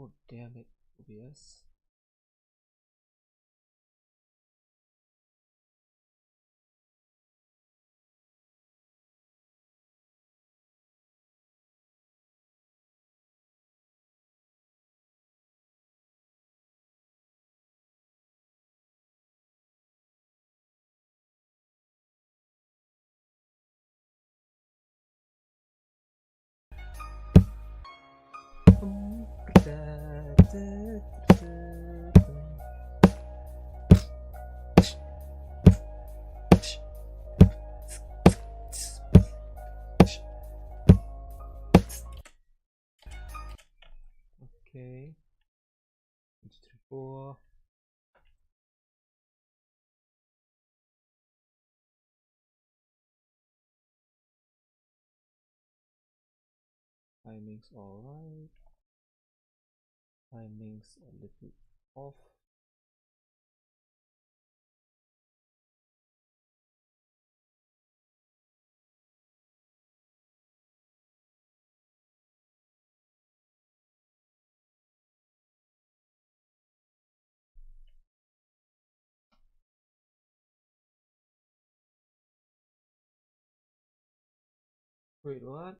Oh, damn it, OBS. Okay. 1, 2, 3, 4. Timing's alright. Timing's a little off. Wait, what?